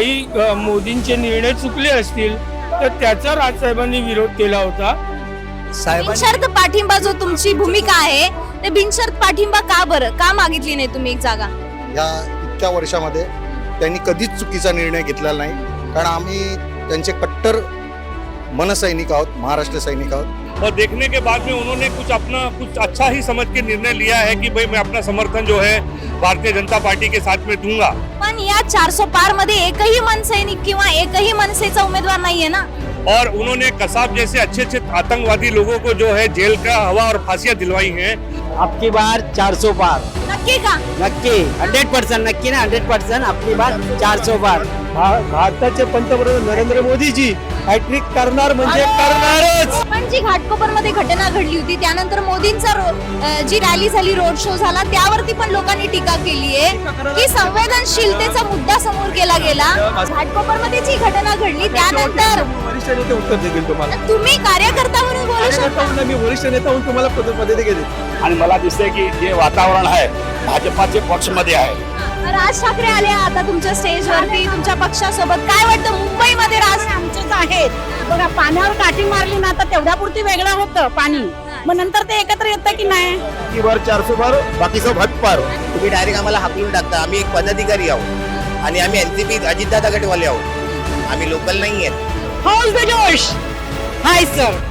काही मोदींचे निर्णय चुकले असतील तर त्याचा राजसाहेबांनी विरोध केला होता. बिनशर्त पाठिंबा जो तुमची भूमिका आहे ते बिनशर्त पाठिंबा का बरं का मागितली नाही तुम्ही एक जागा? या इतक्या वर्षामध्ये त्यांनी कधीच चुकीचा निर्णय घेतलेला नाही, कारण आम्ही त्यांचे कट्टर मनसैनिक आहोत, महाराष्ट्र सैनिक आहोत. और देखने के बाद में उन्होंने कुछ अच्छा ही समझ के निर्णय लिया है कि भाई मैं अपना समर्थन जो है भारतीय जनता पार्टी के साथ में दूंगा. पण या 400 पार मध्ये एकही मनसैनिक किंवा एकही मनसेचा उमेदवार नाहीये ना. और उन्होंने कसाब जैसे अच्छे आतंकवादी लोगों को जो है जेल का हवा और फांसियां दिलवाई हैं. आपकी बार 400 पार नक्की का? नक्की 100% नक्की ना 100% आपकी बार 400 पार. भारताचे पंतप्रधान नरेंद्र मोदीजी हॅट्रिक करणार म्हणजे करणारच. पण जी घाटकोपर मध्ये घटना घडली होती त्यानंतर मोदींचा जी रॅली झाली, रोड शो झाला, त्यावरती पण लोकांनी टीका केली आहे की संवेदनशीलतेचा मुद्दा समोर केला गेला. घाटकोपर मध्ये जी घटना घडली त्यानंतर वरिष्ठ नेते उत्तर देतील तुम्हाला. तुम्ही कार्यकर्ता म्हणून बोलू शकता. मी वरिष्ठ नेता म्हणून तुम्हाला पदवी देईल. आणि मला दिसतंय की जे वातावरण आहे भाजपाचे पक्षमध्ये आहे. राज ठाकरे आले आता तुमच्या स्टेजवरती तुमच्या पक्षासोबत. काय वाटतं मुंबईमध्ये राज आमचेच आहेत बघा. पाण्यावर काठी मारली ना तर तेवढ्यापुरती वेगळं होतं पाणी, मग नंतर ते एकत्र येतं की नाही. की बार 400 पार बाकी सब हद पार. तुम्ही डायरेक्ट आम्हाला हाकलून टाकता. आम्ही एक पदाधिकारी आहोत आणि आम्ही एनसीपी अजितदादा गटवाले आहोत, आम्ही लोकल नाही आहेत. हौल द जोश. Hi sir.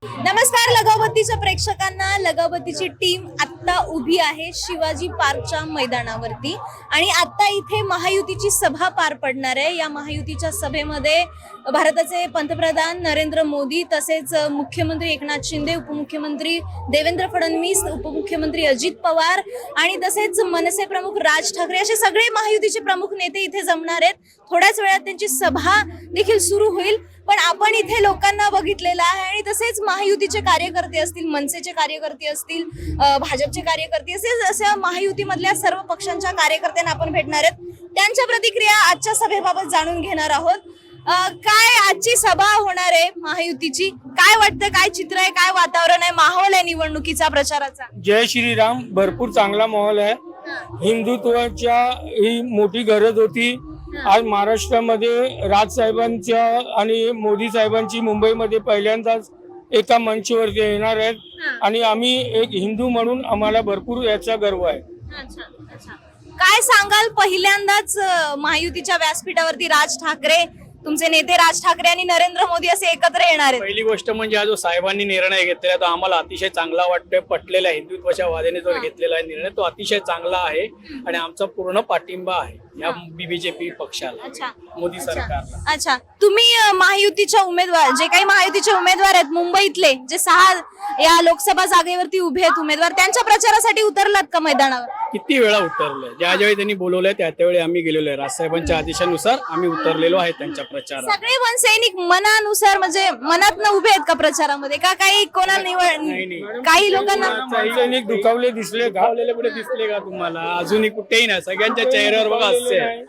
नमस्कार लगावतीच्या प्रेक्षकांना. लगावतीची टीम आत्ता उभी आहे शिवाजी पार्कच्या मैदानावरती आणि आता इथे महायुतीची सभा पार पडणार आहे. या महायुतीच्या सभेमध्ये भारताचे पंतप्रधान नरेंद्र मोदी, तसेच मुख्यमंत्री एकनाथ शिंदे, उपमुख्यमंत्री देवेंद्र फडणवीस, उपमुख्यमंत्री अजित पवार आणि तसेच मनसे प्रमुख राज ठाकरे असे सगळे महायुतीचे प्रमुख नेते इथे जमणार आहेत. थोड्याच वेळात त्यांची सभा देखील सुरू होईल. पण आपण इथे लोकांना बघितलेलं आहे आणि तसेच महायुतीचे कार्यकर्ते असतील, मनसेचे कार्यकर्ते असतील, भाजपचे कार्यकर्ते असतील, अशा महायुतीमधल्या सर्व पक्षांच्या कार्यकर्त्यांना आपण भेटणार आहेत. त्यांच्या प्रतिक्रिया आजच्या सभेबाबत जाणून घेणार आहोत. काय आजची सभा होणार आहे महायुतीची, काय वाटतं, काय चित्र आहे, काय वातावरण आहे, माहोल आहे निवडणुकीचा प्रचाराचा? जय श्रीराम. भरपूर चांगला माहोल आहे. हिंदुत्वाच्या ही मोठी गरज होती. आज महाराष्ट्रामध्ये राजसाहेबांच्या आणि मोदी साहेबांची मुंबईमध्ये पहिल्यांदाच एका मंचवरती येणार आहेत आणि आम्ही एक हिंदू म्हणून आम्हाला भरपूर याचा गर्व आहे. काय सांगाल, पहिल्यांदाच महायुतीच्या व्यासपीठावरती राज ठाकरे, तुमचे नेते राज ठाकरे आणि नरेंद्र मोदी असे एकत्र येणार आहेत? पहिली गोष्ट म्हणजे हा जो साहेबांनी निर्णय घेतलेला तो आम्हाला अतिशय चांगला वाटतोय. पटलेला हिंदुत्वाच्या वादाने जो घेतलेला निर्णय तो अतिशय चांगला आहे आणि आमचा पूर्ण पाठिंबा आहे या बीजेपी पक्षाला, मोदी सरकारला. अच्छा, तुम्ही महायुतीच्या उमेदवार, जे काही महायुतीचे उमेदवार आहेत मुंबईतले, जे 6 या लोकसभा जागेवरती उभे आहेत उमेदवार, त्यांच्या प्रचारासाठी उतरलात का मैदानावर? किती वेळा उतरलोय. ज्यावेळी त्यांनी बोलवलंय त्यावेळी आम्ही गेलेलो आहे. राजसाहेबांच्या आदेशानुसार आम्ही उतरलेलो आहे त्यांच्या प्रचारात. सगळे मनसैनिक मनानुसार म्हणजे मनातनं उभे आहेत का प्रचारामध्ये, का काही कोणाला निवड? काही लोकांना सैनिक दुखावले दिसले का? कुठे दिसले का तुम्हाला? अजूनही कुठेही नाही. सगळ्यांच्या चेहऱ्यावर बघा हास्य आहे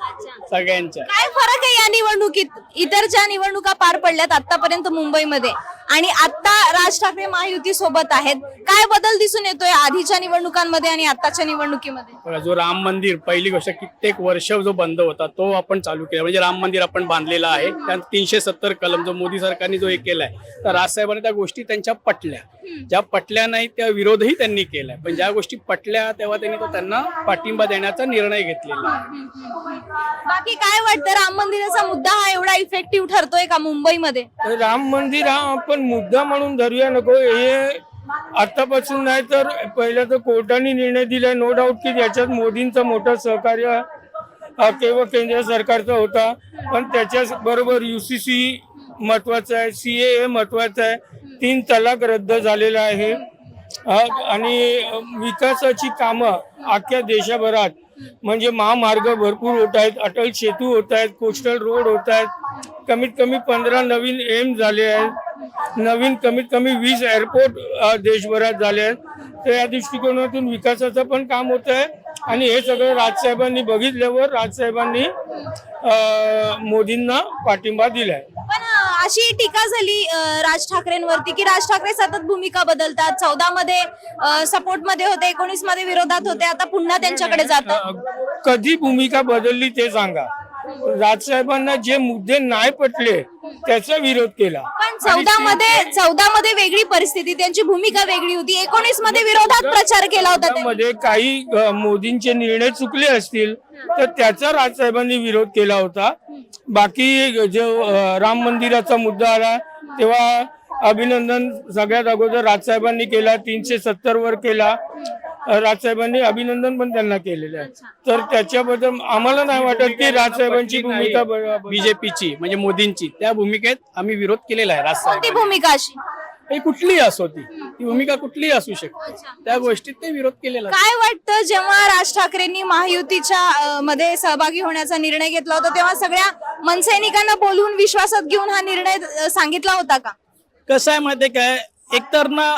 सगळ्यांच्या. काय फरक आहे या निवडणुकीत? इतर ज्या निवडणुका पार पडल्यात आतापर्यंत मुंबईमध्ये आणि आता राज ठाकरे महायुती सोबत आहेत, काय बदल दिसून येतोय आधीच्या निवडणुकांमध्ये आणि आताच्या निवडणुकीमध्ये? जो राम मंदिर पहिली गोष्ट कित्येक वर्ष जो बंद होता तो आपण चालू केला. म्हणजे राम मंदिर आपण बांधलेलं आहे. त्यात 370 कलम जो मोदी सरकारने जो हे केलाय, तर राजसाहेबांनी त्या गोष्टी त्यांच्या पटल्या. ज्या पटल्या नाही त्या विरोधही त्यांनी केलाय, पण ज्या गोष्टी पटल्या तेव्हा त्यांनी तो त्यांना पाठिंबा देण्याचा निर्णय घेतलेला आहे. बाकी काय वाटतं, राम मंदिराचा मुद्दा हा एवढा इफेक्टिव्ह ठरतोय का मुंबईमध्ये? राम मंदिर हा आपण मुद्दा म्हणून धरूया नको. हे आतापासून नाही तर पहिला तर कोर्टाने निर्णय दिलाय. नो डाऊट की याच्यात मोदींचं मोठं सहकार्य केवळ केंद्र सरकारचा होता, पण त्याच्या बरोबर UCC महत्वाचं आहे, CAA महत्वाचं आहे, 3 तलाक रद्द झालेला आहे आणि विकासाची कामं अख्ख्या देशभरात म्हणजे महामार्ग भरपूर होत आहेत, अटल सेतू होत आहेत, कोस्टल रोड होत आहेत, कमीत कमी 15 नवीन एम झाले आहेत, नवीन कमीत कमी 20 एअरपोर्ट देशभरात झाले आहेत. तर या दृष्टिकोनातून विकासाचं पण काम होत आहे आणि हे सगळं राजसाहेबांनी बघितल्यावर राजसाहेबांनी मोदींना पाठिंबा दिलाय. पण अशी टीका झाली राज ठाकरेंवरती की राज ठाकरे सतत भूमिका बदलतात. 14 मध्ये सपोर्ट मध्ये होते, 19 मध्ये विरोधात होते, आता पुन्हा त्यांच्याकडे जातात. कधी भूमिका बदलली ते सांगा. राजसाहेबांना जे मुद्दे नाही पटले त्याचा विरोध केला. पण 14 मध्ये वेगळी परिस्थिती, त्यांची भूमिका वेगळी होती. 19 मध्ये विरोधात प्रचार केला होता त्यांनी. मध्ये काही मोदींचे निर्णय चुकले असतील तर त्याचा राजसाहेबांनी विरोध केला होता. बाकी जो राम मंदिराचा मुद्दा आला तेव्हा अभिनंदन सगळ्यात अगोदर राजसाहेबांनी केला. 370 वर केला राजसाहेबांनी, अभिनंदन पण त्यांना केलेलं आहे. तर त्याच्याबद्दल आम्हाला नाही वाटत की राजसाहेबांची भूमिका बीजेपीची म्हणजे मोदींची त्या भूमिकेत आम्ही विरोध केलेला आहे. कोणती राजसाहेब भूमिका अशी? कुठलीही असो ती भूमिका कुठलीही असू शकते, त्या गोष्टीत ते विरोध केलेला आहे. काय वाटतं जेव्हा राज ठाकरेंनी महायुतीच्या मध्ये सहभागी होण्याचा निर्णय घेतला होता तेव्हा सगळ्या मनसैनिकांना बोलवून विश्वासात घेऊन हा निर्णय सांगितला होता का? कसं आहे माहितीये काय, एकतर ना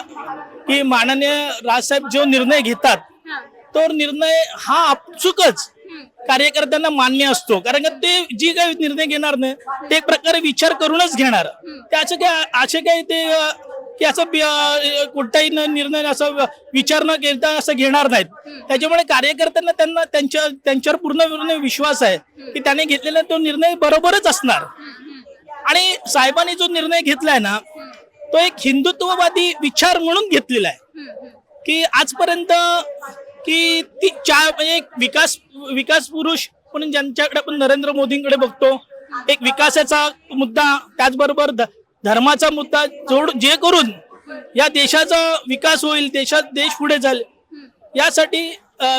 की माननीय राजसाहेब जो निर्णय घेतात तो निर्णय हा आपसुकच कार्यकर्त्यांना मान्य असतो. कारण का ते जी काही निर्णय घेणार नाही ते एक प्रकारे विचार करूनच घेणार. त्याचे काय असे काही ते की असं कोणताही निर्णय असा विचार न करता असं घेणार नाहीत. त्याच्यामुळे कार्यकर्त्यांना त्यांच्यावर पूर्ण विश्वास आहे की त्याने घेतलेला तो निर्णय बरोबरच असणार. आणि साहेबांनी जो निर्णय घेतलाय ना तो एक हिंदुत्ववादी विचार म्हणून घेतलेला आहे की आजपर्यंत की ती एक विकास पुरुष म्हणून ज्यांच्याकडे आपण नरेंद्र मोदींकडे बघतो, एक विकासाचा मुद्दा त्याचबरोबर धर्माचा मुद्दा जे करून या देशाचा विकास होईल, देश पुढे जाईल यासाठी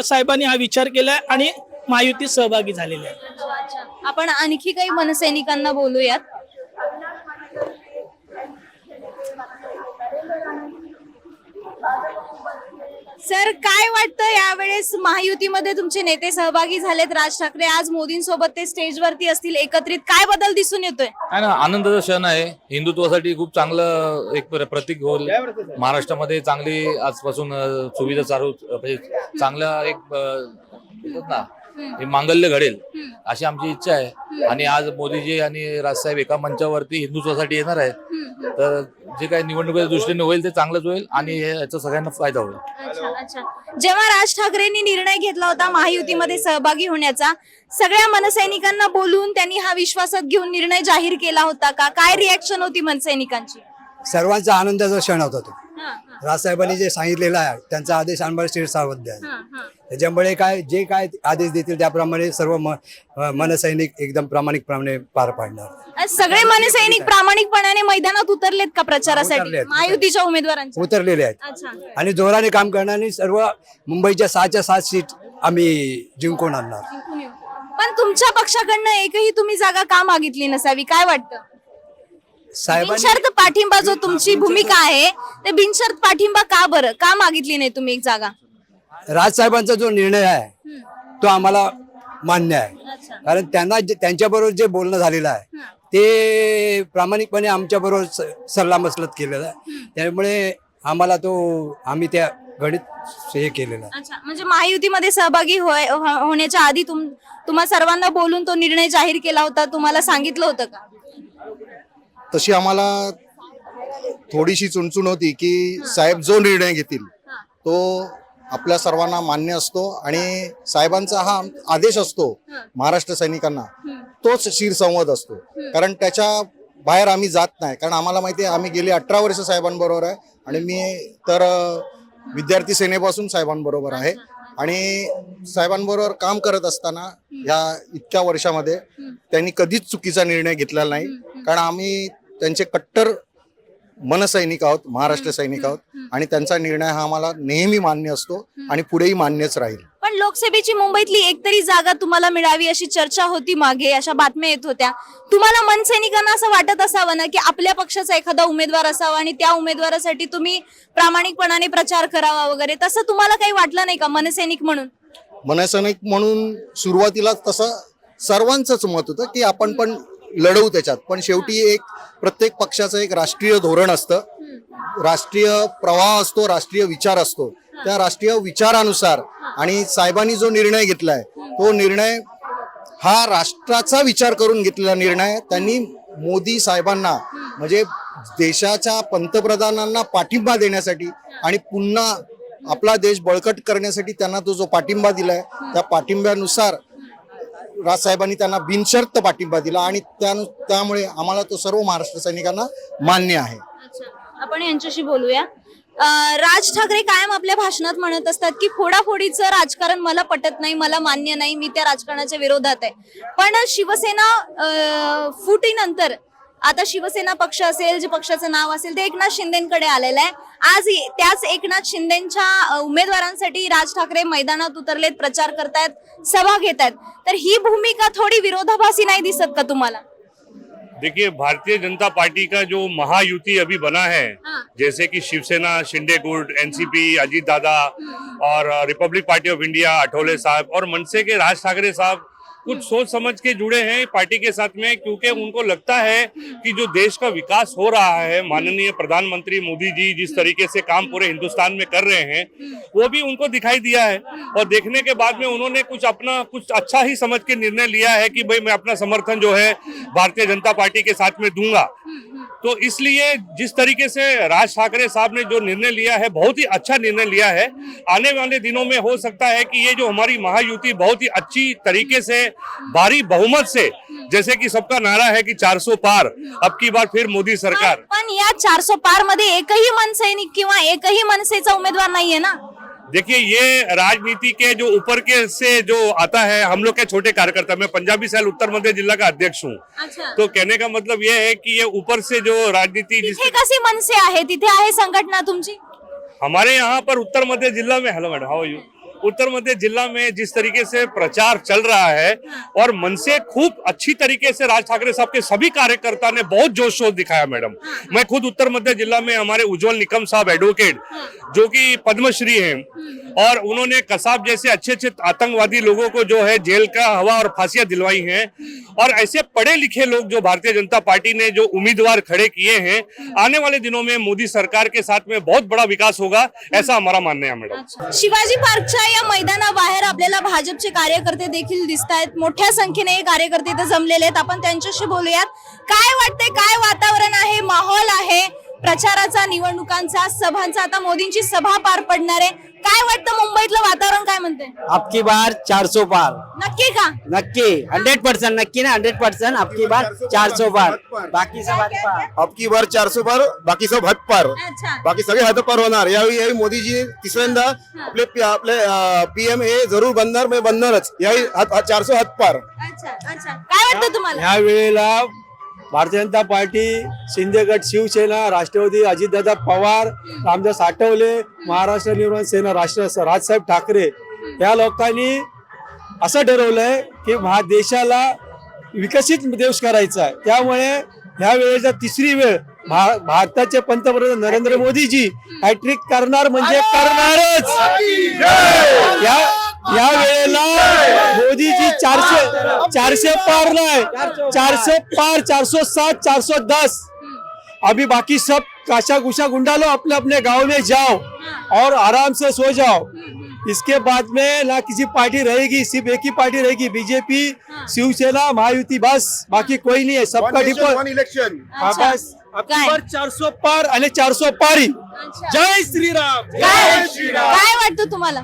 साहेबांनी हा विचार केलाय आणि महायुतीत सहभागी झालेले आहे. आपण आणखी काही मनसैनिकांना बोलूयात. सर, काय वाटतं यावेळेस महायुतीमध्ये तुमचे नेते सहभागी झालेत राज ठाकरे, आज मोदींसोबत ते स्टेजवरती असतील एकत्रित, काय बदल दिसून येतोय? आहे ना, आनंदाचा क्षण आहे. हिंदुत्वासाठी खूप चांगलं एक प्रतीक होईल. महाराष्ट्रामध्ये चांगली आजपासून सुविधा चालू म्हणजे चांगला एक म्हणतात ना हे मांगल्य घडेल अशी आमची इच्छा आहे. आणि आज मोदीजी आणि राजसाहेब एका मंचावरती हिंदुत्वासाठी येणार आहेत, तर जे काही निवडणुकीच्या दृष्टीने होईल ते चांगलंच होईल आणि याचा सगळ्यांना फायदा होईल. अच्छा. जेव्हा राज ठाकरेंनी निर्णय घेतला होता महायुतीमध्ये सहभागी होण्याचा, सगळ्या मनसैनिकांना बोलून त्यांनी हा विश्वासात घेऊन निर्णय जाहीर केला होता का? काय रिॲक्शन होती मनसैनिकांची? सर्वांचा आनंदाचा क्षण होता तो. राजसाहेबांनी जे सांगितलेलं आहे त्यांचा आदेश आणणार शिरसावध्य आहे. त्याच्यामुळे जे काय आदेश देतील त्याप्रमाणे सर्व मनसैनिक एकदम प्रामाणिकपणे पार पाडणार. सगळे मनसैनिक प्रामाणिकपणाने मैदानात उतरलेत का प्रचारासाठी? उतरलेत. महायुतीच्या उमेदवारांच्या उतरलेले आहेत आणि जोराने काम करणारे सर्व मुंबईच्या 6च्या 7 सीट आम्ही जिंकून आणणार. पण तुमच्या पक्षाकडनं एकही तुम्ही जागा का मागितली नसावी, काय वाटतं? बिनशर्त पाठिंबा जो तुमची भूमिका आहे ते बिनशर्त पाठिंबा का बरं का मागितली नाही तुम्ही एक जागा? राजसाहेबांचा जो निर्णय आहे तो आम्हाला मान्य आहे. कारण त्यांच्याबरोबर जे बोलणं झालेलं आहे ते प्रामाणिकपणे आमच्या बरोबर सल्लामसलत केलेलं आहे. त्यामुळे आम्ही त्या गणित हे केलेलं आहे. अच्छा, म्हणजे महायुतीमध्ये सहभागी होण्याच्या आधी तुम्हा सर्वांना बोलून तो निर्णय जाहीर केला होता, तुम्हाला सांगितलं होतं का? तशी आम्हाला थोडीशी चुणचुण होती की साहेब जो निर्णय घेतील तो आपल्या सर्वांना मान्य असतो आणि साहेबांचा हा आदेश असतो महाराष्ट्र सैनिकांना, तोच शिरसंवाद असतो. कारण त्याच्या बाहेर आम्ही जात नाही. कारण आम्हाला माहिती आहे आम्ही गेली 18 वर्ष साहेबांबरोबर आहे आणि मी तर विद्यार्थी सेनेपासून साहेबांबरोबर आहे. आणि साहेबांबरोबर काम करत असताना या इतक्या वर्षामध्ये त्यांनी कधीच चुकीचा निर्णय घेतलेला नाही. कारण आम्ही त्यांचे कट्टर मनसैनिक आहोत, महाराष्ट्र सैनिक आहोत आणि त्यांचा निर्णय हा आम्हाला नेहमी मान्य असतो आणि पुढेही मान्यच राहील. पण लोकसभेची मुंबईतली एकतरी जागा तुम्हाला मिळावी अशी चर्चा होती मागे, अशा बातम्या येत होत्या. तुम्हाला मनसैनिकांना असं वाटत असावं ना की आपल्या पक्षाचा एखादा उमेदवार असावा आणि त्या उमेदवारासाठी तुम्ही प्रामाणिकपणाने प्रचार करावा वगैरे, तसं तुम्हाला काही वाटलं नाही का मनसैनिक म्हणून? मनसैनिक म्हणून सुरुवातीला तसं सर्वांचंच मत होतं की आपण पण लढवू त्याच्यात, पण शेवटी एक प्रत्येक पक्षाचं एक राष्ट्रीय धोरण असतं, राष्ट्रीय प्रवाह असतो, राष्ट्रीय विचार असतो. त्या राष्ट्रीय विचारानुसार आणि साहेबांनी जो निर्णय घेतलाय तो निर्णय हा राष्ट्राचा विचार करून घेतलेला निर्णय. त्यांनी मोदी साहेबांना म्हणजे देशाच्या पंतप्रधानांना पाठिंबा देण्यासाठी आणि पुन्हा आपला देश बळकट करण्यासाठी त्यांना तो जो पाठिंबा दिलाय त्या पाठिंब्यानुसार राजसाहेबांनी त्यांना बिनशर्त पाठिंबा दिला आणि त्यामुळे आम्हाला तो सर्व महाराष्ट्र सैनिकांना मान्य आहे. आपण यांच्याशी बोलूया. राज ठाकरे कायम आपल्या भाषणात म्हणत असतात की फोडाफोडीचं राजकारण मला पटत नाही, मला मान्य नाही, मी त्या राजकारणाच्या विरोधात आहे. पण शिवसेना फुटीनंतर आता शिवसेना पक्ष असेल, जे पक्षाचं नाव असेल ते एकनाथ शिंदेकडे आलेलं आहे. आज त्याच एकनाथ शिंदेच्या उमेदवारांसाठी राज ठाकरे मैदानात उतरलेत, प्रचार करतायत, सभा घेतायत. तर ही भूमिका थोडी विरोधाभासी नाही दिसत का तुम्हाला? देखिए, भारतीय जनता पार्टी का जो महायुति अभी बना है, जैसे कि शिवसेना, शिंदे गुट, एनसीपी, अजीत दादा और रिपब्लिक पार्टी ऑफ इंडिया, अठोले साहब और मनसे के राज ठाकरे साहब कुछ सोच समझ के जुड़े हैं पार्टी के साथ में, क्योंकि उनको लगता है कि जो देश का विकास हो रहा है, माननीय प्रधानमंत्री मोदी जी जिस तरीके से काम पूरे हिंदुस्तान में कर रहे हैं वो भी उनको दिखाई दिया है और देखने के बाद में उन्होंने कुछ अच्छा ही समझ के निर्णय लिया है कि भाई मैं अपना समर्थन जो है भारतीय जनता पार्टी के साथ में दूंगा. तो इसलिए जिस तरीके से राज ठाकरे साहब ने जो निर्णय लिया है बहुत ही अच्छा निर्णय लिया है. आने वाले दिनों में हो सकता है कि ये जो हमारी महायुति बहुत ही अच्छी तरीके से भारी बहुमत से, जैसे कि सबका नारा है कि 400 पार, अब की बार फिर मोदी सरकार. पण या 400 पार मध्ये एकही मनसैनिक किंवा एकही मनसेचा उमेदवार नाहीये ना. देखिए, ये राजनीति के जो ऊपर के से जो आता है, हम लोग के छोटे कार्यकर्ता, मैं पंजाबी सेल उत्तर मध्य जिला का अध्यक्ष हूँ. अच्छा. तो कहने का मतलब ये है कि ये ऊपर से जो राजनीति तिथे कशी मनसे आहे, तिथे आहे संघटना तुमची? हमारे यहाँ पर उत्तर मध्य जिला में, hello madam, how are you, उत्तर मध्य जिला में जिस तरीके से प्रचार चल रहा है और मन से खूब अच्छी तरीके से राज ठाकरे साहब के सभी कार्यकर्ता ने बहुत जोश शोर दिखाया मैडम. मैं खुद उत्तर मध्य जिला में हमारे उज्जवल निकम साहब एडवोकेट जो कि पद्मश्री हैं और उन्होंने कसाब जैसे अच्छे अच्छे आतंकवादी लोगों को जो है जेल का हवा और फांसियां दिलवाई हैं और ऐसे पढ़े लिखे लोग जो भारतीय जनता पार्टी ने जो उम्मीदवार खड़े किए हैं, आने वाले दिनों में मोदी सरकार के साथ में बहुत बड़ा विकास होगा, ऐसा हमारा मानना है मैडम. शिवाजी पार्कच्या या मैदानाबाहेर आपल्याला भाजपचे कार्यकर्ते देखील दिसतायत. मोठ्या संख्येने हे कार्यकर्ते इथे जमलेले आहेत. आपण त्यांच्याशी बोलूयात. काय वाटतंय, काय वातावरण आहे, माहोल आहे प्रचाराचा, निवडणुकांचा, सभांचा? आता मोदींची सभा पार पडणार आहे. काय वाटतं, मुंबईतलं वातावरण काय म्हणते? आपकी बार 400 पार. नक्की का? नक्की 100% नक्की ना 100%. आपकी बार 400 पार, बाकी सब हद पार. अबकी बार 400 पार, बाकी सब हद पार. अच्छा. बाकी सगळे हद्दपार होणार. यावेळी मोदीजी तिसऱ्यांदा आपले पीएम हे जरूर बनणार, म्हणजे बनणारच. यावेळी 400 हद्दपार. अच्छा अच्छा. काय वाटतं तुम्हाला? या वेळेला भारतीय जनता पार्टी, शिंदे गट, शिवसेना, राष्ट्रवादी, अजितदादा पवार, रामदास आठवले, महाराष्ट्र निर्माण सेना, राजसाहेब ठाकरे या लोकांनी असं ठरवलंय की देशाला विकसित देश करायचा आहे. त्यामुळे ह्या वेळेचा तिसरी वेळ भारताचे पंतप्रधान नरेंद्र मोदीजी हॅट्रिक करणार म्हणजे करणारच. या वेळेला मोदीजी 400 पार नाही, 400 पार, 407, 410. अभी बाकी सब काशा गुशा गुंडा लो, अपने अपने गांव में जाओ और आराम से सो जाओ. इसके बाद में ना किसी पार्टी रहेगी, सिर्फ एक ही पार्टी रहेगी, बीजेपी, शिवसेना, महायुति, बस. बाकी कोई नहीं है, सबका डिपोट इलेक्शन. बस. अब 400 पार आणि 400 पारी. जय श्रीराम. काय वाटतं तुम्हाला?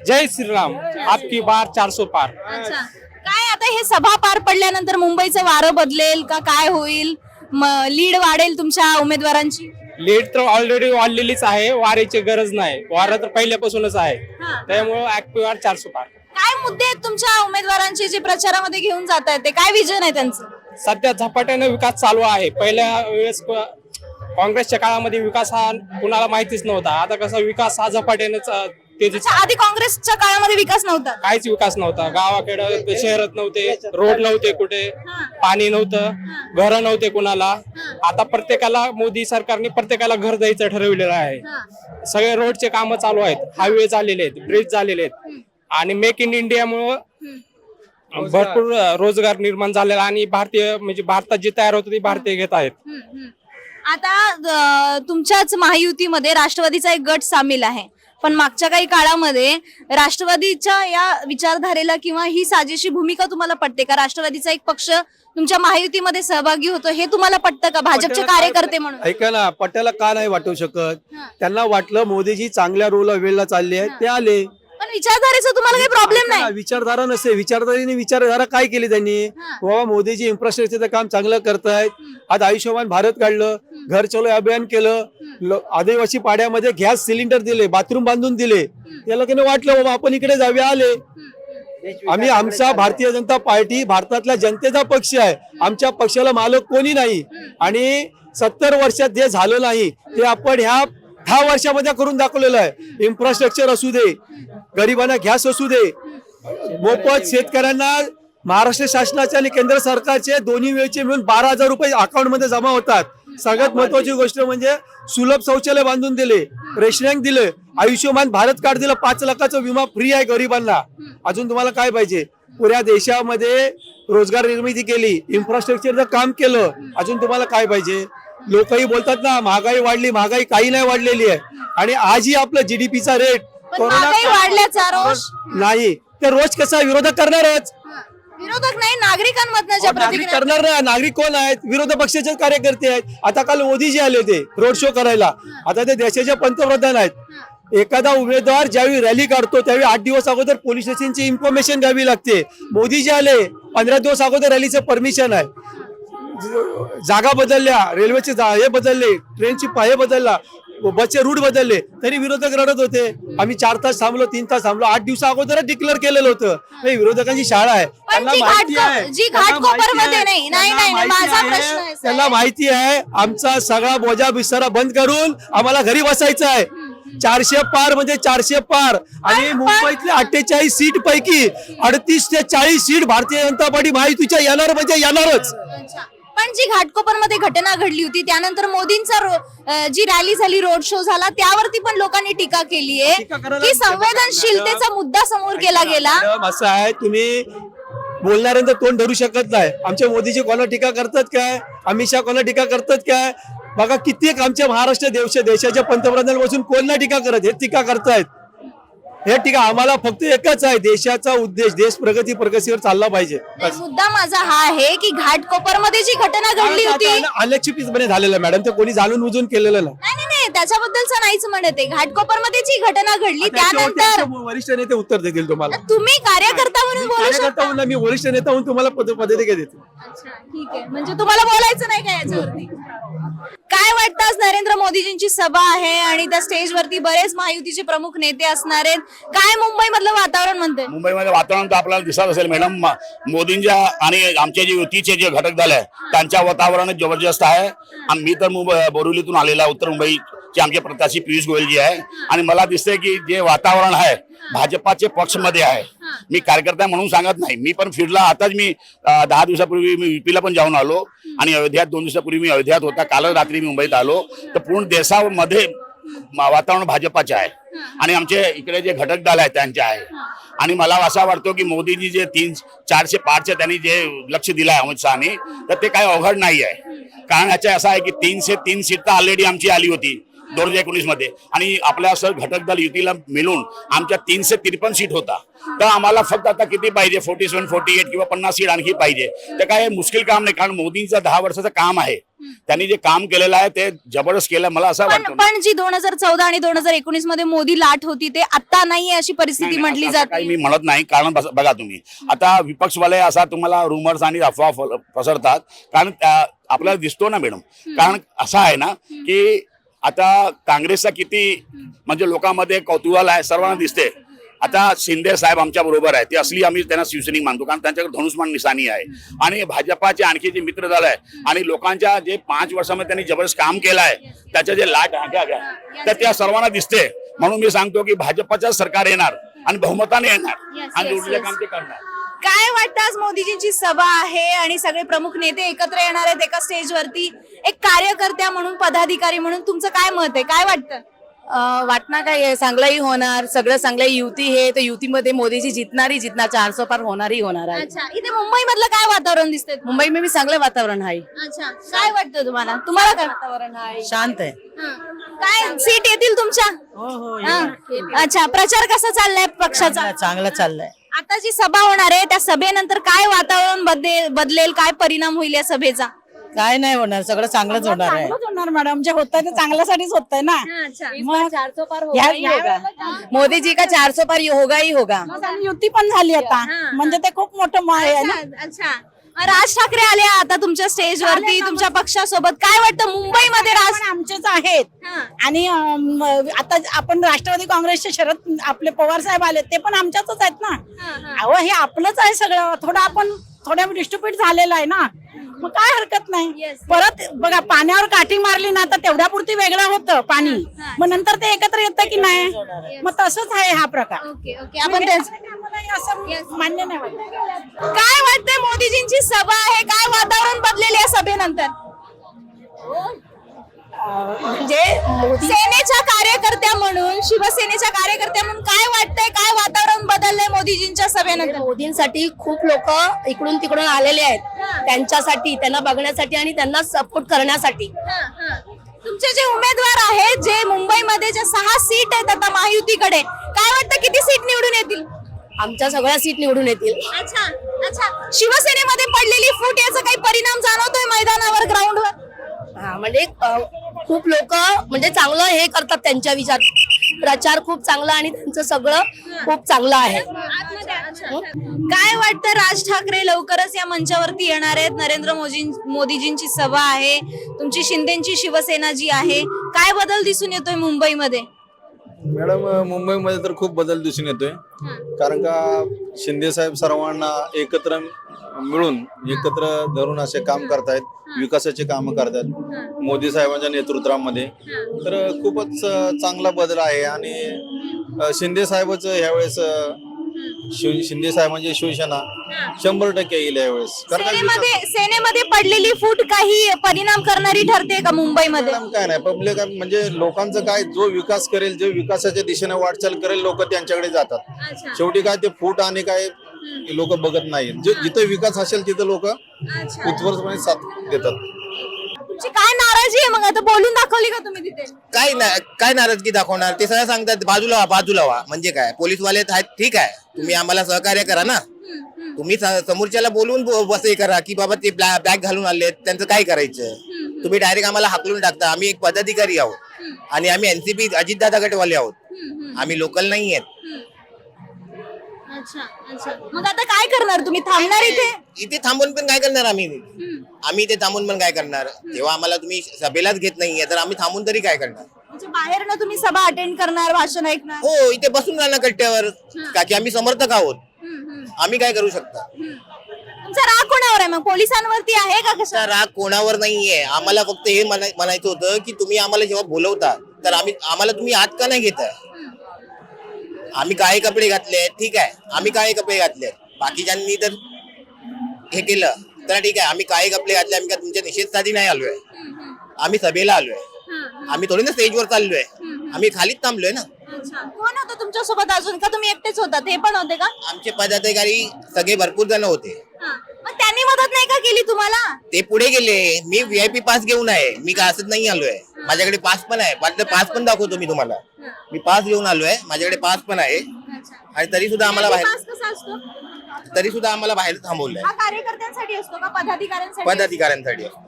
जय श्रीराम. आपकी बार 400 पार. अच्छा. काय आता हे सभा पार पडल्यानंतर मुंबईचं वारं बदलेल का, काय होईल? लीड वाढेल तुमच्या उमेदवारांची? लीड तर ऑलरेडी वाढलेलीच आहे, वारीची गरज नाही. वारा तर पहिल्यापासूनच आहे, त्यामुळे ऍक्टिव्ह 400 पार. काय मुद्दे आहेत तुमच्या उमेदवारांचे जे प्रचारामध्ये घेऊन जात आहेत, ते काय विजन आहे त्यांचं? सध्या झपाट्याने विकास चालू आहे. पहिल्या वेळेस काँग्रेसच्या काळामध्ये विकास हा कुणाला माहितीच नव्हता. आता कसा विकास हा झपाट्याने अच्छा, आधी काँग्रेसच्या काळामध्ये विकास नव्हता? काहीच विकास नव्हता. गावाकडे शहरात नव्हते, रोड नव्हते, कुठे पाणी नव्हतं, घर नव्हते कुणाला. आता प्रत्येकाला मोदी सरकारने प्रत्येकाला घर द्यायचं ठरवलेलं आहे. सगळे रोडचे कामं चालू आहेत, हायवे झालेले आहेत, ब्रिज झालेले आहेत आणि मेक इन इंडियामुळे भरपूर रोजगार निर्माण झालेला आणि भारतीय म्हणजे भारतात जे तयार होतं ते भारतीय घेत आहेत. आता तुमच्याच महायुतीमध्ये राष्ट्रवादीचा एक गट सामील आहे. पण मागच्या काही काळामध्ये राष्ट्रवादीच्या या विचारधारेला किंवा ही साजेशी भूमिका तुम्हाला पटते का? राष्ट्रवादीचा एक पक्ष तुमच्या महायुतीमध्ये सहभागी होतो हे तुम्हाला पटतं का भाजपचे कार्यकर्ते म्हणून? ऐका ना, पटेला का नाही वाटू शकत? त्यांना वाटलं मोदीजी चांगल्या रोल वेळेला चालले आहेत, ते आले. पण विचारधारेचा तुम्हाला काही प्रॉब्लेम नाही? विचारधारा नसते, विचारधारा काय केली त्यांनी? बाबा मोदीजी इन्फ्रास्ट्रक्चरचं काम चांगलं करतायत. आज आयुष्यमान भारत काढलं, घर चलो अभियान केलं, आदिवासी पाड्यामध्ये गॅस सिलेंडर दिले, बाथरूम बांधून दिले. या लोकांनी वाटलं बाबा आपण इकडे जाऊया, आले. आम्ही आमचा भारतीय जनता पार्टी भारतातल्या जनतेचा पक्ष आहे. आमच्या पक्षाला मालक कोणी नाही आणि 70 वर्षात जे झालं नाही ते आपण ह्या 10 वर्षामध्ये करून दाखवलेलं आहे. इन्फ्रास्ट्रक्चर असू दे, गरिबांना गॅस असू दे, मोफत शेतकऱ्यांना महाराष्ट्र शासनाचे आणि केंद्र सरकारचे दोन्ही वेळचे मिळून 12,000 रुपये अकाउंट मध्ये जमा होतात. सगळ्यात महत्वाची गोष्ट म्हणजे सुलभ शौचालय बांधून दिले, रेशनिंग दिले, आयुष्यमान भारत कार्ड दिलं, 5 लाखाचा विमा फ्री आहे गरिबांना. अजून तुम्हाला काय पाहिजे? पुऱ्या देशामध्ये रोजगार निर्मिती केली, इन्फ्रास्ट्रक्चरचं काम केलं. अजून तुम्हाला काय पाहिजे? लोकही बोलतात ना महागाई वाढली, महागाई काही नाही वाढलेली आहे. आणि आजही आपलं जीडीपीचा रेट वाढल्याचा रोष नाही, ते रोज कसा विरोधक करणारच. विरोधक नाही, नागरिकांमधनं ज्या नागरिक प्रतिक्रिया करणार ना. नागरिक कोण आहेत? विरोधी पक्षाचे कार्यकर्ते आहेत. आता काल मोदीजी आले होते रोड शो करायला. आता ते देशाचे पंतप्रधान आहेत. एखादा उमेदवार ज्यावेळी रॅली काढतो त्यावेळी 8 दिवस अगोदर पोलीस स्टेशनची इन्फॉर्मेशन द्यावी लागते. मोदीजी आले, 15 दिवस अगोदर रॅलीचं परमिशन आहे. जागा बदलल्या, रेल्वेचे हे बदलले, ट्रेनची पाहे बदलला, बसचे रूट बदलले, तरी विरोधक रडत होते. आम्ही 4 तास थांबलो, 3 तास थांबलो. 8 दिवसा अगोदरच डिक्लेअर केलेलं होतं. हे विरोधकांची शाळा आहे. त्यांना माहिती आहे, त्यांना माहिती आहे आमचा सगळा बोजा बिस्तारा बंद करून आम्हाला घरी बसायचं आहे. 400 पार म्हणजे 400 पार. आणि मुंबईतल्या 48 सीट पैकी 38 ते 40 सीट भारतीय जनता पार्टी महायुतीच्या येणार म्हणजे येणारच. पण जी घाटकोपर मध्ये घटना घडली होती त्यानंतर मोदींचा जी रॅली झाली, रोड शो झाला, त्यावरती पण लोकांनी टीका केली आहे की संवेदनशीलतेचा मुद्दा समोर केला गेला. असं आहे, तुम्ही बोलणाऱ्यांचं तोंड धरू शकत नाही. आमच्या मोदीजी कोणा टीका करतात काय? अमित शहा कोणा टीका करतात काय? बघा कित्येक आमच्या महाराष्ट्र देशाच्या पंतप्रधानांपासून कोण नाही टीका करत, हे टीका करतायत. हे टीका आम्हाला फक्त एकच आहे, देशाचा उद्देश, देश प्रगतीवर चालला पाहिजे. मुद्दा माझा हा आहे की घाटकोपर मध्ये जी घटना घडली होती अनपेक्षितपणे झालेलं मॅडम, ते कोणी जाणून बुजून केलेलं नाही. त्याच्याबद्दलच नाहीच म्हणत आहे. घाटकोपर मध्ये जी घटना घडली त्यानंतर वरिष्ठ नेते उत्तर देतील तुम्हाला. तुम्ही कार्यकर्ता म्हणून बोलू शकता. मी वरिष्ठ नेता म्हणून तुम्हाला पद्धती काय देते. ठीक आहे, म्हणजे तुम्हाला बोलायचं नाही का याच्यावरती? काय वाटतं, आज नरेंद्र मोदीजींची सभा आहे आणि त्या स्टेजवरती बरेच महायुतीचे प्रमुख नेते असणार आहेत. काय मुंबई मधलं वातावरण म्हणते? मुंबईमध्ये वातावरण तर आपल्याला दिसत असेल मॅडम. मोदींच्या आणि आमचे जे युतीचे जे घटक दल आहे त्यांच्या वातावरण जबरदस्त आहे. मी तर बोरिवलीतून आलेला, उत्तर मुंबईचे आमचे प्रत्याशी पियुष गोयल जी आहे. आणि मला दिसतंय की जे वातावरण आहे भाजपाचे पक्षमध्ये आहे. मी कार्यकर्ता म्हणून सांगत नाही, मी पण फिरला. आताच मी 10 दिवसापूर्वी मी युपीला पण जाऊन आलो आणि अयोध्यात 2 दिवसापूर्वी मी अयोध्यात होता. काल रात्री मी मुंबईत आलो. तर पूर्ण देशामध्ये वातावरण भाजपाचे आहे आणि आमचे इकडे जे घटक दल आहेत त्यांचे आहे. आणि मला असा वाटतो की मोदीजी जे 400 पारचे त्यांनी जे लक्ष दिलं आहे अमित शहानी, तर ते काही अवघड नाही आहे. कारण ह्याच्या असं आहे की 303 सीट तर ऑलरेडी आमची आली होती 2019 मध्ये आणि आपल्या असं घटक दल युतीला मिळून आमच्या 353 सीट होता. तर आम्हाला फक्त आता किती पाहिजे? 47, 48 किंवा 50 सीट आणखी पाहिजे. तर काय मुश्किल काम नाही, कारण मोदींचं 10 वर्षाचं काम आहे. त्यांनी जे काम केलेलं आहे ते जबरदस्त केलं मला असं वाटतं. पण जी 2014 आणि 2019 मध्ये मोदी लाट होती ते आता नाहीये अशी परिस्थिती म्हटली जाते. काही मी म्हणत नाही, कारण बघा तुम्ही आता विपक्षवाले असा तुम्हाला रुमर्स आणि अफवा पसरतात. कारण आपल्याला दिसतो ना मॅडम, कारण असं आहे ना की आता काँग्रेसचा किती म्हणजे लोकांमध्ये कौतूहल आहे सर्वांना दिसते. आता शिंदे साहेब आमच्या बरोबर आहे, ते असली आम्ही त्यांना शिवसैनिक मानतो कारण त्यांच्याकडे धनुष्मान निशाणी आहे. आणि भाजपाचे आणखी जे मित्र दल आहे आणि लोकांच्या जे 5 वर्षामध्ये त्यांनी जबरदस्त काम केलं आहे त्याच्या जे लाट तर त्या सर्वांना दिसते. म्हणून मी सांगतो की भाजपाचं सरकार येणार आणि बहुमताने येणार आणि उरलेलं काम ते करणार. काय वाटतं, आज मोदीजींची सभा आहे आणि सगळे प्रमुख नेते एकत्र येणार आहेत एका स्टेजवरती. एक कार्यकर्त्या म्हणून, पदाधिकारी म्हणून तुमचं काय मत आहे? काय वाटतं? वाटणार काय, चांगलंही होणार, सगळं चांगलं. युती हे तर युतीमध्ये मोदीजी जितणार 400 पार होणारही होणार आहे. अच्छा, इथे मुंबई मधलं काय वातावरण दिसतंय? मुंबई में भी चांगलं वातावरण आहे. अच्छा, काय वाटतं तुम्हाला? काय वातावरण आहे? शांत आहे. काय सीट येतील तुमच्या? हा. अच्छा, प्रचार कसा चाललाय पक्षाचा? चांगला चाललाय. आता जी सभा होणार आहे त्या सभेनंतर काय वातावरण बदलेल, काय परिणाम होईल या सभेचा? काय नाही होणार, सगळं चांगलंच होणार आहे. चांगलंच होणार मॅडम, जे होतंय ते चांगल्यासाठीच होतंय ना. मोदी जी का 400 पार होगा ही होगा. आणि युती पण झाली आता, म्हणजे ते खूप मोठं आहे ना. अच्छा, राज ठाकरे आले आता तुमच्या स्टेजवरती तुमच्या पक्षासोबत. काय वाटतं मुंबईमध्ये राज? पण आमचेच आहेत. आणि आता आपण राष्ट्रवादी काँग्रेसचे शरद आपले पवार साहेब आले, ते पण आमच्याच आहेत ना. अहो, हे आपलंच आहे सगळं. थोडं आपण थोड्या डिस्ट्रीब्यूट झालेलं आहे ना, मग काय हरकत नाही. परत बघा, पाण्यावर काठी मारली ना तर तेवढ्या पुरती वेगळं होतं पाणी, मग नंतर ते एकत्र येतं की नाही. मग तसंच आहे हा प्रकार. ओके ओके, आपण असं मान्य नाही वाटत. काय वाटतंय मोदीजींची सभा आहे, काय वातावरण बदलेल या सभेनंतर? म्हणजे सेनेच्या कार्यकर्त्या म्हणून, शिवसेनेच्या कार्यकर्त्या म्हणून काय वाटतंय, काय वातावरण बदललंय मोदीजींच्या सभेनंतर? मोदींसाठी खूप लोक इकडून तिकडून आलेले आहेत, त्यांच्यासाठी, त्यांना बघण्यासाठी आणि त्यांना सपोर्ट करण्यासाठी. तुमचे जे उमेदवार आहेत, जे मुंबईमध्ये जे 6 सीट आहेत आता महायुतीकडे, काय वाटतं किती सीट निवडून येतील? आमच्या सगळ्या सीट निवडून येतील. अच्छा अच्छा, शिवसेनेमध्ये पडलेली फूट याचा काही परिणाम जाणवतोय मैदानावर, ग्राउंडवर? हा, म्हणजे खूप लोक म्हणजे चांगलं हे करतात, त्यांच्या विचार प्रचार खूप चांगला आणि त्यांचं सगळं खूप चांगलं आहे. काय वाटतं, राज ठाकरे लवकरच या मंचावरती येणार आहेत, नरेंद्र मोदीजींची सभा आहे, तुमची शिंदेची शिवसेना जी आहे, काय बदल दिसून येतोय मुंबईमध्ये? मॅडम, मुंबईमध्ये तर खूप बदल दिसून येतोय, कारण का शिंदे साहेब सर्वांना एकत्र मिळून, एकत्र धरून असे काम करतायत, विकासाचे काम करतात मोदी साहेबांच्या नेतृत्वामध्ये. तर खूपच चांगला बदल आहे. आणि शिंदे साहेबच यावेळेस, शिंदे साहेबांची शिवसेना 100% येईल यावेळेस. सेनेमध्ये पडलेली फूट काही परिणाम करणारी ठरते का मुंबईमध्ये? काय नाही, पब्लिक म्हणजे लोकांचं काय, जो विकास करेल, जो विकासाच्या दिशेने वाटचाल करेल, लोक त्यांच्याकडे जातात. शेवटी काय ते फूट आणि काय लोक बघत नाही. जिथे विकास असेल तिथे लोक उत्स्फूर्तपणे साथ देतात. तुमची काय नाराजी आहे मग? आता बोलून दाखवली का तुम्ही तिथे? काय नाराजगी दाखवणार, ते सगळं सांगतात बाजूला व्हा. म्हणजे काय, पोलीसवाले आहेत, ठीक आहे, तुम्ही आम्हाला सहकार्य करा ना. तुम्ही समोरच्याला बोलून बस हे करा की बाबा ते बॅग घालून आले, त्यांचं काय करायचं. तुम्ही डायरेक्ट आम्हाला हाकलून टाकता. आम्ही एक पदाधिकारी आहोत आणि आम्ही एनसीपी अजितदादा गटवाले आहोत, आम्ही लोकल नाही आहेत. अच्छा अच्छा, मग आता काय करणार तुम्ही? थांबणार इथे थांबून पण काय करणार आम्ही इथे थांबून पण काय करणार? तेव्हा आम्हाला तुम्ही सभेलाच घेत नाहीये तर आम्ही थांबून तरी काय करणार? म्हणजे बाहेर ना तुम्ही सभा अटेंड करणार, भाषण ऐकणार? हो, इथे बसून राहणार कट्ट्यावर, का की आम्ही समर्थक आहोत. आम्ही काय करू शकता? तुमचा राग कोणावर आहे मग? पोलिसांवरती आहे का? कसा राग कोणावर नाहीये. आम्हाला फक्त हे म्हणायचं होतं की तुम्ही आम्हाला जेव्हा बोलवता तर आम्हाला तुम्ही आत का नाही घेताय? आम्ही काळे कपडे घातले, ठीक आहे, आम्ही काळे कपडे घातले, बाकीच्यांनी तर हे केलं तर ठीक आहे. आम्ही काळे कपडे घातले, आम्ही का तुमच्या निषेधासाठी नाही आलोय, आम्ही सभेला आलोय. आम्ही थोडी ना स्टेजवर चाललोय, आम्ही खालीच थांबलोय ना. कोण होतं तुमच्या सोबत अजून, का तुम्ही एकटेच होतात? हे पण होते का? आमचे पदाधिकारी सगळे भरपूर जण होते. मग त्यांनी मदत नाही का केली तुम्हाला? ते पुढे गेले. मी VIP पास घेऊन आहे, मी का असंच नाही आलोय. माझ्याकडे पास पण आहे, पास पण दाखवतो मी तुम्हाला. मी पास घेऊन आलोय, माझ्याकडे पास पण आहे. आणि तरी सुद्धा आम्हाला बाहेर थांबवलंय. हा कार्यकर्त्यांसाठी असतो का पदाधिकाऱ्यांसाठी? पदाधिकाऱ्यांसाठी असतो.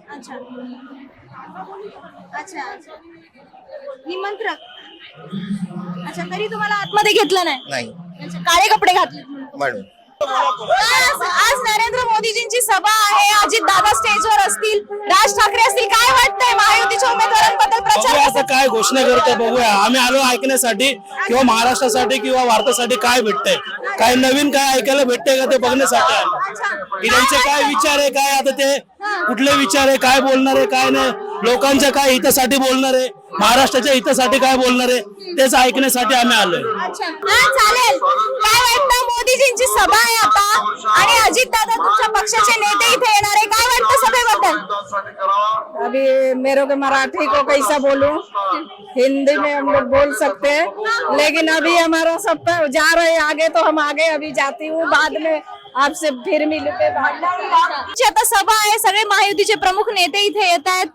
अच्छा अच्छा, निमंत्रक. अच्छा, तरी तुम्हाला आतमध्ये घेतलं नाही? अच्छा, काळे कपडे घातले म्हणून. आज नरेंद्र मोदीजींची सभा आहे, अजित दादा स्टेजवर असतील, राज ठाकरे असतील, काय वाटतंय महायुतीच्या उमेदवारांबद्दल प्रचार? आता काय घोषणा करते बघूया. आम्ही आलो ऐकण्यासाठी, किंवा महाराष्ट्रासाठी किंवा भारतासाठी काय भेटतंय, काय नवीन काय ऐकायला भेटतंय का ते बघण्यासाठी आलो. की त्यांचे काय विचार आहे, काय आता ते कुठले विचार आहे, काय बोलणार आहे, काय नाही, लोकांच्या काय हितासाठी बोलणार आहे, महाराष्ट्राच्या हितासाठी काय बोलणार आहे, तेच ऐकण्यासाठी आम्ही आलोय. चालेल. काय वाटतं, मोदीजींची सभा आहे आता आणि अजित दादा तुमच्या पक्षाचे नेते इथे येणार आहे, काय वाटतं सभेबद्दल? अभी मेरे को मराठी को कैसा बोलूं, हिंदी में हम लोग बोल सकते हैं, लेकिन अभी हमारा सब जा रहे आगे, तो हम आगे अभी जाती हूँ, बाद में आपसे फिर मिलते. आता सभा आहे, सगळे महायुतीचे प्रमुख नेते इथे येत आहेत,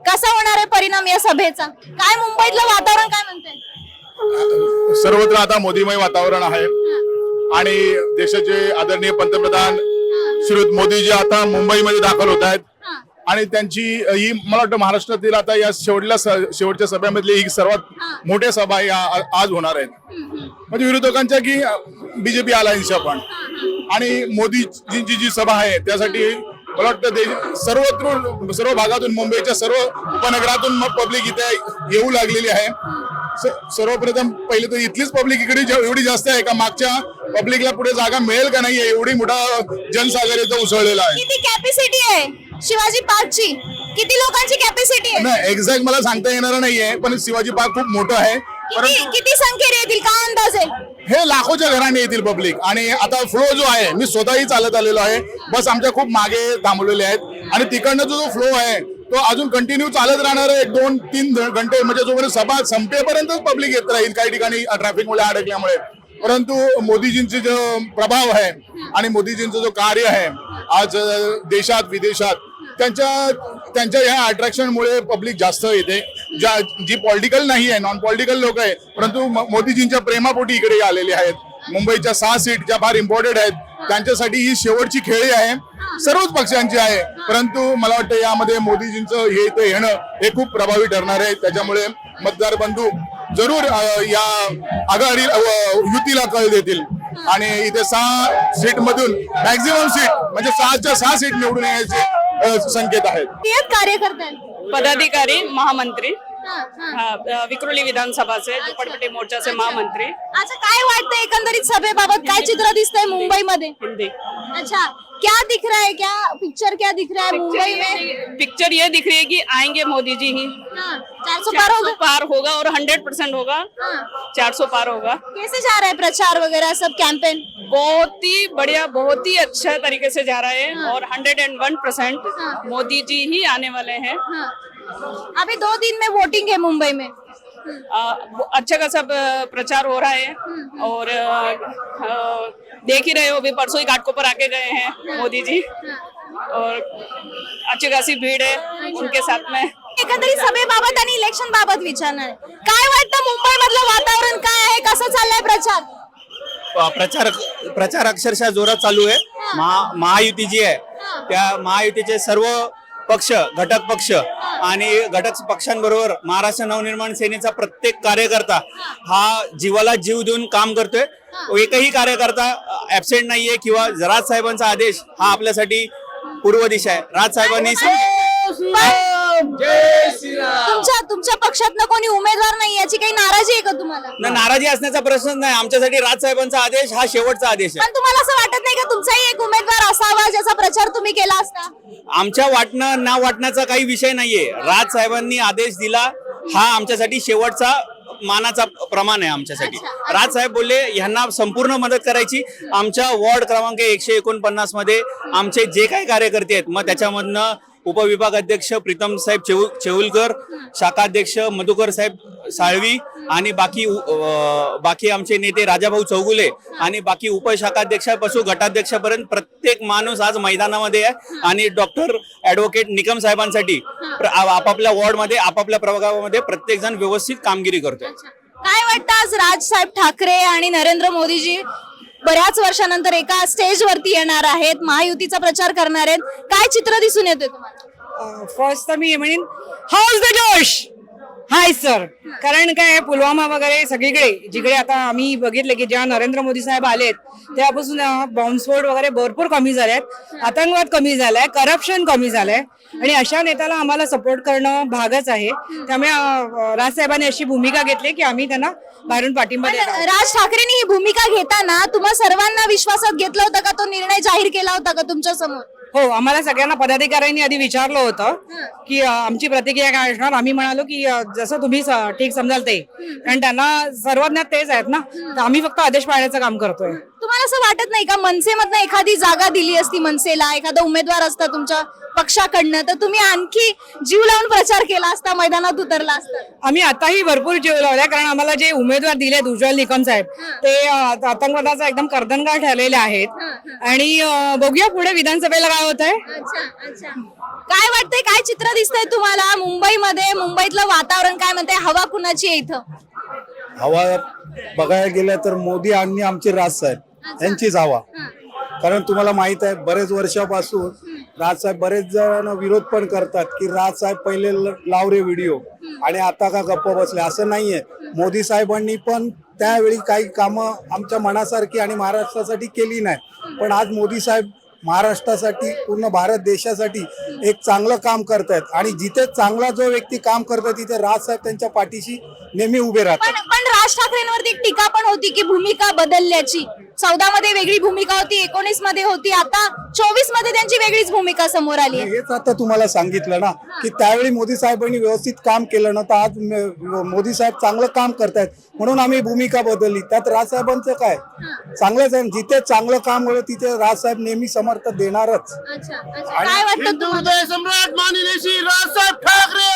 कसा होणार आहे परिणाम या सभेचा? काय मुंबईतलं वातावरण काय म्हणतंय? सर्वत्र आता मोदीमय वातावरण आहे आणि देशाचे आदरणीय पंतप्रधान श्री मोदीजी आता मुंबईमध्ये दाखल होत आहेत आणि त्यांची ही मला वाटतं महाराष्ट्रातील आता या शेवटच्या सभेमधली ही सर्वात मोठ्या सभा या आज होणार आहेत. म्हणजे विरोधकांच्या की बीजेपी अलायन्सच्या पण आणि मोदीजींची जी सभा आहे त्यासाठी मला वाटतं सर्व भागातून मुंबईच्या सर्व उपनगरातून पब्लिक इथे येऊ लागलेली आहे. सर्वप्रथम पहिले तर इथलीच पब्लिक इकडे एवढी जास्त आहे का मागच्या पब्लिकला पुढे जागा मिळेल का नाही एवढी मोठा जनसागर इथं उसळलेला आहे. किती कॅपॅसिटी आहे शिवाजी पार्कची? किती लोकांची कॅपॅसिटी आहे? नाही एक्झॅक्ट मला सांगता येणार नाहीये पण शिवाजी पार्क खूप मोठं आहे. किती संख्येने येतील काय अंदाज आहे? हे लाखोच्या घराने येतील पब्लिक आणि आता फ्लो जो आहे मी स्वतःही चालत आलेलो आहे. बस आमच्या खूप मागे थांबवलेले आहेत आणि तिकडनं जो फ्लो आहे तो अजून कंटिन्यू चालत राहणार आहे 2-3 घंटे म्हणजे जोपर्यंत सभा संपेपर्यंतच पब्लिक येत राहील काही ठिकाणी ट्रॅफिकमुळे अडकल्यामुळे. परंतु मोदीजींचे जो प्रभाव आहे आणि मोदीजींचं जो कार्य आहे आज देशात विदेशात त्यांच्या ह्या अट्रॅक्शनमुळे पब्लिक जास्त येते. जी पॉलिटिकल नाही आहे नॉन पॉलिटिकल लोक आहे परंतु मोदीजींच्या प्रेमापोटी इकडे आलेले आहेत. मुंबईच्या 6 सीट ज्या फार इम्पॉर्टंट आहेत त्यांच्यासाठी ही शेवटची खेळी आहे सर्वच पक्षांची आहे. परंतु मला वाटतं यामध्ये मोदीजींचं हे इथे येणं हे खूप प्रभावी ठरणार आहे. त्याच्यामुळे मतदार बंधू जरूर या आघाडी युतीला कळ देतील आणि इथे 6 सीट मधून मॅक्झिमम सीट म्हणजे 6च्या 6 सीट निवडून येण्याचे संकेत आहेत. कार्यकर्ते पदाधिकारी महामंत्री विक्रोली विधानसभा से झोपड़पट्टी मोर्चा से महामंत्री. अच्छा काय वाटतं एकंदरीत सभेबाबत काय चित्र दिसतंय मुंबईमध्ये? हिंदी अच्छा क्या दिख रहा है? क्या पिक्चर क्या दिख रहा है मुंबई में? पिक्चर ये दिख रही है कि आएंगे मोदी जी ही. 400 पार होगा और 100% होगा. 400 पार होगा. कैसे जा रहा है प्रचार वगैरह सब कैंपेन? बहुत ही बढ़िया बहुत ही अच्छा तरीके से जा रहा है और 101% मोदी जी ही आने वाले हैं. अभी 2 दिन में वोटिंग है मुंबई में. अच्छा खासा प्रचार हो रहा है और देख ही रहे हो अभी परसों ही घाटकोपर आके गए हैं मोदी जी और अच्छी खासी भीड़ है उनके साथ में. एकंदरीत सभेबाबत आणि इलेक्शन बाबत विचारणार आहे. काय वाटतं मुंबई मधलं वातावरण काय आहे? कसं चाललंय प्रचार? प्रचार अक्षरशः जोरात चालू आहे. महायुती जी आहे त्या महायुतीचे सर्व पक्ष घटक पक्ष आणि घटक पक्षांबरोबर महाराष्ट्र नवनिर्माण सेनेचा प्रत्येक कार्यकर्ता हा जीवाला जीव देऊन काम करतोय. एकही कार्यकर्ता ऍबसेंट नाहीये किंवा राज साहेबांचा आदेश हा आपल्यासाठी पूर्व दिशा आहे. राज साहेबांनी तुमच्या पक्षातनं कोणी उमेदवार नाही याची काही नाराजी आहे का तुम्हाला? नाराजी असण्याचा प्रश्नच नाही. आमच्यासाठी राज साहेबांचा आदेश हा शेवटचा आदेश आहे. पण तुम्हाला असं वाटत नाही का तुमचाही एक उमेदवार असावा ज्याचा प्रचार तुम्ही केला असता? आमच्या वाटणं ना वाटण्याचा काही विषय नाहीये. राज साहेबांनी आदेश दिला हा आमच्यासाठी शेवटचा मानाचा प्रमाण आहे आमच्यासाठी. राज साहेब बोलले ह्यांना संपूर्ण मदत करायची. आमच्या वॉर्ड क्रमांक 149 मध्ये आमचे जे काही कार्यकर्ते आहेत मग त्याच्यामधनं उपविभाग अध्यक्ष प्रीतम साहेब चेऊलकर, शाखाध्यक्ष मधुकर साहेब साळवी आणि बाकी आमचे नेते राजाभाऊ चौगुले आणि बाकी उपशाखाध्यक्षापासून गटाध्यक्षापर्यंत प्रत्येक माणूस आज मैदानामध्ये आहे आणि डॉक्टर ऍडव्होकेट निकम साहेबांसाठी आपापल्या वॉर्डमध्ये आपापल्या प्रभागामध्ये प्रत्येक जण व्यवस्थित कामगिरी करतोय. काय वाटतं आज राजसाहेब ठाकरे आणि नरेंद्र मोदीजी बऱ्याच वर्षानंतर एका स्टेज वरती येणार आहेत, महायुतीचा प्रचार करणार आहेत, काय चित्र दिसून येते तुम्हाला? फर्स्ट तर मी म्हणेन हाऊस द जोश हाय सर. कारण काय पुलवामा वगैरे सगळीकडे जिकडे आता आम्ही बघितलं की जेव्हा नरेंद्र मोदी साहेब आलेत तेव्हापासून बॉम्बस्फोट वगैरे भरपूर कमी झालेत, आतंकवाद कमी झालाय, करप्शन कमी झालंय आणि अशा नेत्याला आम्हाला सपोर्ट करणं भागच आहे. त्यामुळे राजसाहेबांनी अशी भूमिका घेतली की आम्ही त्यांना बाहेरून पाठिंबा देतो. राज ठाकरेंनी ही भूमिका घेताना तुम्हा सर्वांना विश्वासात घेतलं होतं का? तो निर्णय जाहीर केला होता का तुमच्या समोर? हो, आम्हाला सगळ्यांना पदाधिकाऱ्यांनी आधी विचारलं होतं की आमची प्रतिक्रिया काय असणार. आम्ही म्हणालो की जसं तुम्ही ठीक समजाल ते, कारण त्यांना सर्वज्ञ तेच आहेत ना, तर आम्ही फक्त आदेश पाळण्याचं काम करतोय. तुम्हाला असं वाटत नाही का मनसेमधनं एखादी जागा दिली असती, मनसेला एखादा उमेदवार असता तुमच्या पक्षाकडनं, तर तुम्ही आणखी जीव लावून प्रचार केला असता, मैदानात उतरला असता? आम्ही आताही भरपूर जीव लावलाय, कारण आम्हाला जे उमेदवार दिलेत उज्ज्वल निकम साहेब ते आतंकवादाचा एकदम कर्दनगार ठरलेले आहेत आणि बघूया पुढे विधानसभेला काय होत आहे. काय वाटतंय, काय चित्र दिसतंय तुम्हाला मुंबईमध्ये? मुंबईतलं वातावरण काय म्हणतंय? हवा कुणाची आहे इथं? हवा बघायला गेलं तर मोदी आणि आमचे राजसाहेब यांचीच हवा. कारण तुम्हाला माहित आहे बरेच वर्षापासून राजसाहेब बरेच जण विरोध पण करतात की राजसाहेब पहिले लावरे व्हिडिओ आणि आता का गप्प बसले. असं नाहीये. मोदी साहेबांनी पण त्यावेळी काही कामं आमच्या मनासारखी आणि महाराष्ट्रासाठी केली नाही, पण आज मोदी साहेब महाराष्ट्रासाठी पूर्ण भारत देशासाठी एक चांगलं काम करतायत आणि जिथे चांगला जो व्यक्ती काम करतो तिथे राजसाहेब त्यांच्या पाठीशी नेहमी उभे राहतात. पण राज ठाकरेंवरती एक टीका पण होती की भूमिका बदलल्याची. 14 मध्ये वेगळी भूमिका होती, 19 मध्ये होती, आता 24 मध्ये त्यांची वेगळीच भूमिका समोर आली. हेच आता तुम्हाला सांगितलं ना की त्यावेळी मोदी साहेबांनी व्यवस्थित काम केलं ना, तर आज मोदी साहेब चांगलं काम करतायत म्हणून आम्ही भूमिका बदलली. त्यात राजसाहेबांचं काय, चांगलंच आहे. जिथे चांगलं काम होईल तिथे राजसाहेब नेहमी समर्थ देणारच. काय वाटतं तुम्हाला? सम्राट माननीय राजसाहेब ठाकरे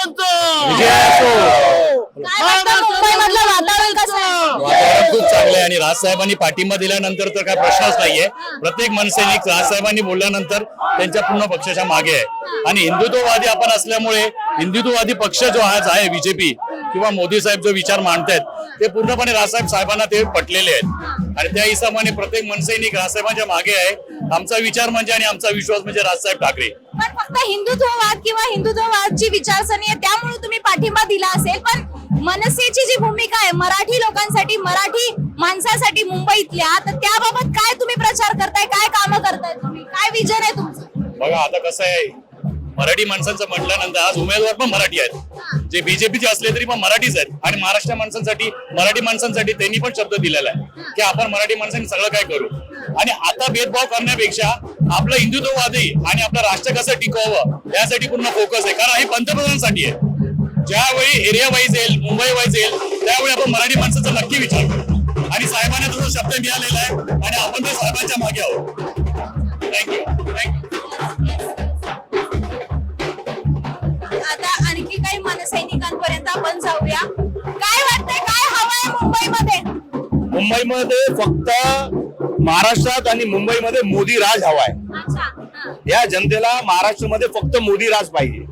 काय वाटतं मुंबईमधलं वातावरण कसं आहे? वातावरण खूप चांगलं आहे आणि राजसाहेबांनी पाठिंबा दिल्यानंतर तर काय प्रश्नच नाहीये. प्रत्येक मनसैनिक राजसाहेबांनी बोलल्यानंतर त्यांच्या पूर्ण पक्षाच्या मागे आहे आणि हिंदुत्ववादी आपण असल्यामुळे हिंदुत्ववादी पक्ष जो आज आहे बीजेपी किंवा मोदी साहेब जो विचार मांडतायत ते पूर्णपणे राजसाहेब साहेबांना ते पटलेले आहेत आणि त्या हिशोबाने प्रत्येक मनसैनिक राजसाहेबांच्या मागे आहे. आमचा विचार म्हणजे आणि आमचा विश्वास म्हणजे राजसाहेब ठाकरे. पण फक्त हिंदुत्ववाद किंवा हिंदुत्ववादची विचारसरणी आहे त्यामुळे तुम्ही पाठिंबा दिला असेल, पण मनसेची जी भूमिका आहे मराठी लोकांसाठी, मराठी माणसासाठी मुंबईतल्या, तर त्याबाबत काय तुम्ही प्रचार करताय, काय कामं करताय तुम्ही, काय विजन आहे तुमचं? बघा आता कसं आहे, मराठी माणसांचं म्हटल्यानंतर आज उमेदवार पण मराठी आहेत, जे बीजेपीचे असले तरी पण मराठीच आहेत आणि महाराष्ट्र माणसांसाठी, मराठी माणसांसाठी त्यांनी पण शब्द दिलेला आहे की आपण मराठी माणसांनी सगळं काय करू. आणि आता भेदभाव करण्यापेक्षा आपलं हिंदुत्ववादी आणि आपलं राष्ट्र कसं टिकवावं यासाठी पूर्ण फोकस आहे. कारण हे पंतप्रधानांसाठी आहे. ज्यावेळी एरिया वाईज येईल, मुंबई वाईज येईल, त्यावेळी आपण मराठी माणसाचा नक्की विचार करू आणि साहेबांना तुझा शब्द मिळालेला आहे आणि आपण ते साहेबांच्या मागे आहोत. थँक्यू. आता आणखी काही मनसैनिकांपर्यंत आपण जाऊया. काय वाटतंय, काय हवंय मुंबईमध्ये? मुंबईमध्ये फक्त महाराष्ट्रात आणि मुंबईमध्ये मोदी राज हवा आहे. या जनतेला महाराष्ट्रामध्ये फक्त मोदी राज पाहिजे.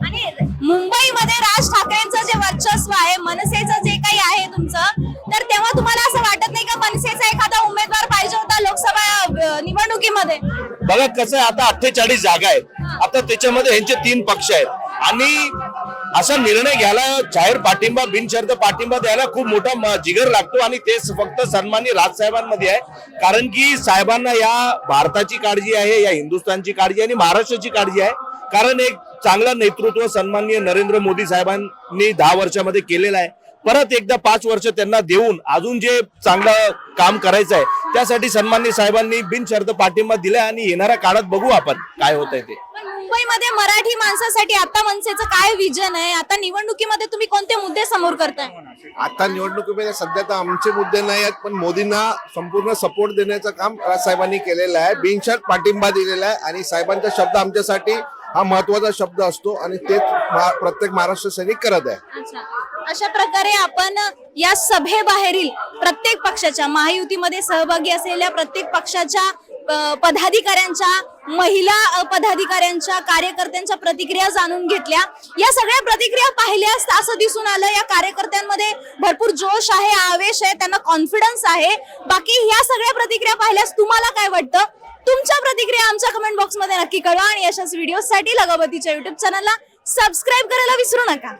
आणि मुंबईमध्ये राज ठाकरेंचं जे वर्चस्व आहे, मनसेचं जे काही आहे तुमचं, तर तेव्हा तुम्हाला असं वाटत नाही का मनसेचा एखादा उमेदवार पाहिजे होता लोकसभा निवडणुकीमध्ये? बघा कसं आहे, आता 48 जागा आहेत. आता त्याच्यामध्ये ह्यांचे 3 पक्ष आहेत आणि असा निर्णय घ्यायला, जाहीर पाठिंबा, बिनशर्त पाठिंबा द्यायला खूप मोठा जिगर लागतो आणि ते फक्त सन्माननीय राजसाहेबांमध्ये आहे. कारण की साहेबांना या भारताची काळजी आहे, या हिंदुस्थानची काळजी आणि महाराष्ट्राची काळजी आहे. कारण एक चांगलं नेतृत्व सन्माननीय नरेंद्र मोदी साहेबांनी 10 वर्षामध्ये केलेलं आहे. परत एकदा 5 वर्ष त्यांना देऊन अजून जे चांगलं काम करायचं आहे त्यासाठी सन्माननीय साहेबांनी बिनशर्त पाठिंबा दिलाय आणि येणाऱ्या काळात बघू आपण काय होत आहे ते. मुंबईमध्ये मराठी माणसासाठी आता मनसेचं काय विजन आहे? आता निवडणुकीमध्ये तुम्ही कोणते मुद्दे समोर करताय? आता निवडणुकीमध्ये सध्या तर आमचे मुद्दे नाही आहेत, पण मोदींना संपूर्ण सपोर्ट देण्याचं काम राजसाहेबांनी केलेलं आहे. बिनशर्त पाठिंबा दिलेला आहे आणि साहेबांचा शब्द आमच्यासाठी हा महत्वाचा शब्द असतो आणि तेच प्रत्येक महाराष्ट्र सैनिक करत आहे. अशा प्रकारे आपण या सभेबाहेरील प्रत्येक पक्षाच्या, महायुतीमध्ये सहभागी असलेल्या प्रत्येक पक्षाच्या पदाधिकाऱ्यांच्या, महिला पदाधिकाऱ्यांच्या, कार्यकर्त्यांच्या प्रतिक्रिया जाणून घेतल्या. या सगळ्या प्रतिक्रिया पाहिल्या असता असं दिसून आलं या कार्यकर्त्यांमध्ये भरपूर जोश आहे, आवेश आहे, त्यांना कॉन्फिडन्स आहे. बाकी या सगळ्या प्रतिक्रिया पाहिल्यास तुम्हाला काय वाटतं? तुमच्या प्रतिक्रिया आमच्या कमेंट बॉक्समध्ये नक्की कळवा आणि अशाच व्हिडिओसाठी लगावतीच्या युट्यूब चॅनलला सबस्क्राईब करायला विसरू नका.